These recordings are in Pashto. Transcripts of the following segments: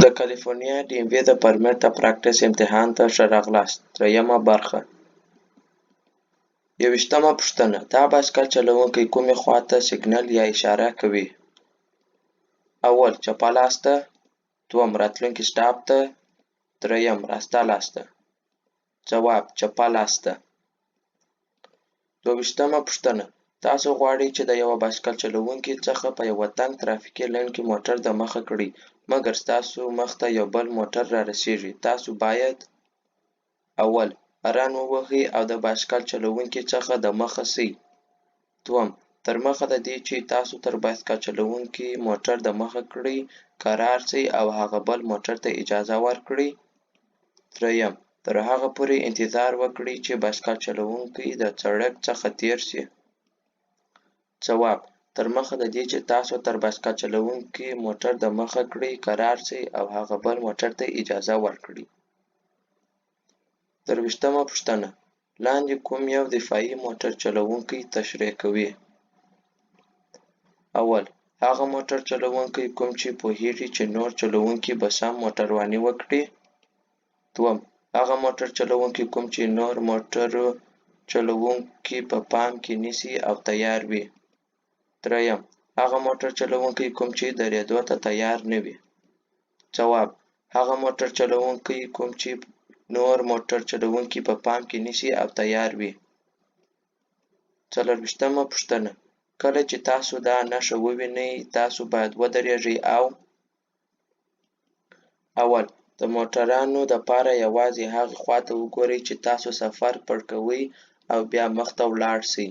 د کالیفورنیا ډي ام وي د پرمټ د پراکټس امتحان ته ښه راغلاست. درېیمه برخه. 21مه پوښتنه: دا بایسکل چلوونکی کومې خواته سیګنل یا اشاره کوي؟ اول: چپه لاس ته. دوم: راتلونکي سټاپ ته. درېیم: راسته لاس ته. ځواب: چپه لاس ته. 22مه پوښتنه: تاسو غواړئ چې د یوه بایسکل چلوونکي څخه په یوه تنګ ترافیکي لین کې موټر دمخه کړئ، مګر ستاسو مخ ته یو بل موټر رارسیږي. تاسو باید: اول: هارن ووهئ او د بایسکل چلوونکي څخه دمخه سئ. دوم: تر مخه د دې چې تاسو تر بایسکل چلوونکي موټر دمخه کړئ، کرار سئ او هغه بل موټر ته اجازه ورکړئ. درېیم: تر هغه پورې انتظار وکړئ چې بایسکل چلوونکی د سړک څخه تېر سي. ځواب: تر مخه د دې چې تاسو تر بایسکل چلوونکي موټر دمخه کړئ، کرار سئ او هغه بل موټر ته اجازه ورکړئ. 23مه پوښتنه: لاندې کوم یو دفاعي موټر چلوونکی تشریح کوي؟ اول: هغه موټر چلوونکی کوم چې پوهیږي چې نور چلوونکي به سم موټرواني وکړي. دوم: هغه موټر چلوونکی کوم چې نور موټرو چلوونکي په پام کې نیسي او تیار وي. درېیم: هغه موټر چلوونکی کوم چې درېدو ته تیار نه وي. ځواب: هغه موټر چلوونکی کوم چې نور موټر چلوونکي په پام کې نیسي او تیار وي. 24مه پوښتنه: کله چې تاسو دا نښه ووینئ، تاسو باید ودرېږئ او: اول: د موټرانو دپاره یوازې هغې خواته وګورئ چې تاسو سفر پیل کوئ او بیا مخ ته ولاړ سئ.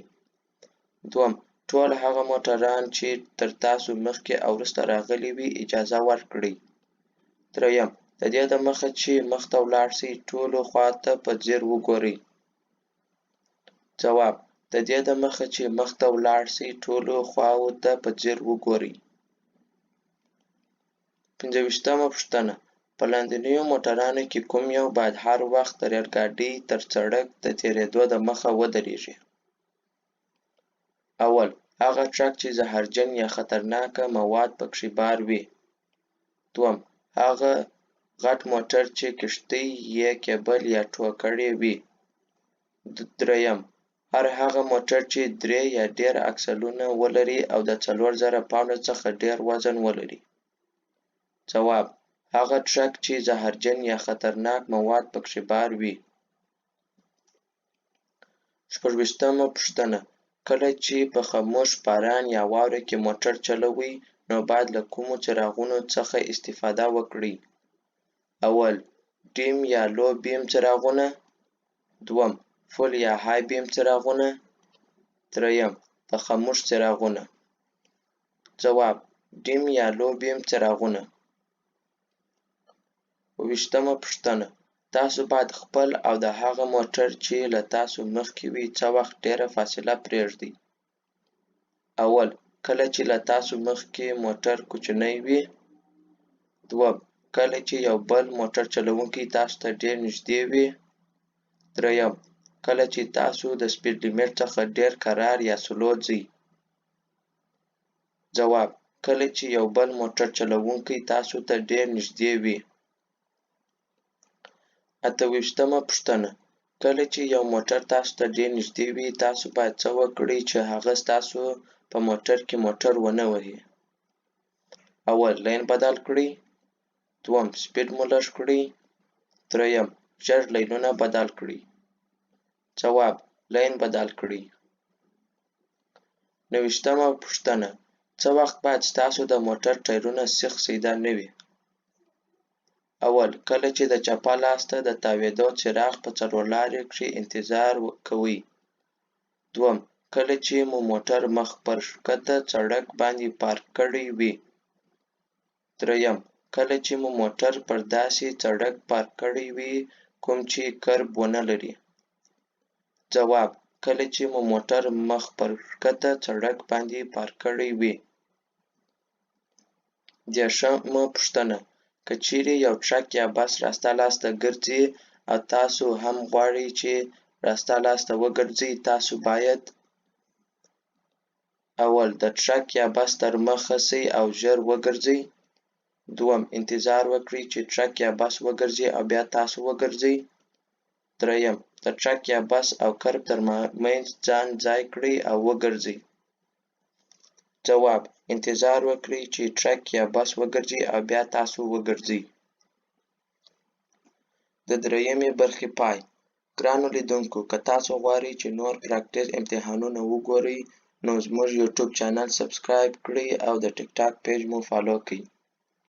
دوم: ټول هغه موټران چې تر تاسو مخکې او وروسته راغلي وي اجازه ورکړئ. درېیم: د دې دمخه چې مخ ته ولاړ سئ، ټولو خواته په ځیر وګورئ. ځواب: د دې دمخه چې مخ ته ولاړ سئ، ټولو خواوو ته په ځیر وګورئ. 25مه پوښتنه: په لاندنیو موټرانو کې کوم یو باید هر وخت د ریل ګاډۍ تر سړک د تېرېدو دمخه ودرېږي؟ اول: هغه ټرک چې زهرجن یا خطرناکه مواد پکښې بار وي. دوم: هغه غټ موټر چې کښتۍ یې کیبل یا ټوکرۍ وي. درېیم: هر هغه موټر چې 3 یا ډېر اکسلونه ولري او د 4000 پاونډه څخه ډېر وزن ولري. ځواب: هغه ټرک چې زهرجن یا خطرناک مواد پکښې بار وي. 26مه پوښتنه: کله چې په خاموش باران یا واوره کې موټر چلوئ، نو باید له کومو څراغونو څخه استفاده وکړئ؟ اول: ډیم یا لو بیم څراغونه. دوم: فل یا های بیم څراغونه. درېیم: د خاموش څراغونه. ځواب: ډیم یا لو بیم څراغونه. 28مه پوښتنه: تاسو باید خپل او د هغه موټر چې له تاسو مخکې وي څه وخت ډېره فاصله پرېږدئ؟ اول: کله چې له تاسو مخکې موټر کوچنی وي. دوم: کله چې یو بل موټر چلوونکی تاسو ته ډېر نږدې وي. درېیم: کله چې تاسو د سپیډ لیمټ څخه ډېر کرار یا سلو ځئ. ځواب: کله چې یو بل موټر چلوونکی تاسو ته ډېر نږدې وي. 28مه پوښتنه: کله چې یو موټر تاسو ته ډېر نږدې وي، تاسو باید څه وکړئ چې هغه ستاسو په موټر کې موټر ونه وهي؟ اول: لین بدل کړئ. دوم: سپیډ مو لږ کړئ. درېیم: ژر لینونه بدل کړئ. ځواب: لین بدل کړئ. 29مه پوښتنه: څه وخت باید ستاسو د موټر ټایرونه سیخ سیده نه وي؟ اول: کله چې د چپه لاس ته د تاوېدو څراغ په څلورلارې کښې انتظار کوئ. دوم: کله چې مو موټر مخ پر ښکته سړک باندې پارک کړی وي. درېیم: کله چې مو موټر پر داسې سړک پارک کړی وي کوم چې کرب ونه لري. ځواب: کله چې مو موټر مخ پر ښکته سړک باندې پارک کړی وي. 30مه پوښتنه: که چیرې یو ټرک یا بس راسته لاس ته ګرځي او تاسو هم غواړئ چې راسته لاس ته وګرځئ، تاسو باید: اول: د ټرک یا بس تر مخه سئ او ژر وګرځئ. دوم، انتظار وکړئ چې ټرک یا بس وګرځي او بیا تاسو وګرځئ. دریم، د ټرک یا بس او کرب ترمنځ ځان ځای کړئ او وګرځئ. ځواب: انتظار وکړئ چې ټرک یا بس وګرځي او بیا تاسو وګرځئ. د دریمې برخې پای. ګرانو لیدونکو، که تاسو غواړئ چې نور پراکټس امتحانونه وګورئ نو زموږ یوټیوب چینل سبسکرایب کړئ او د ټیک ټاک پیج مو فالو کړئ.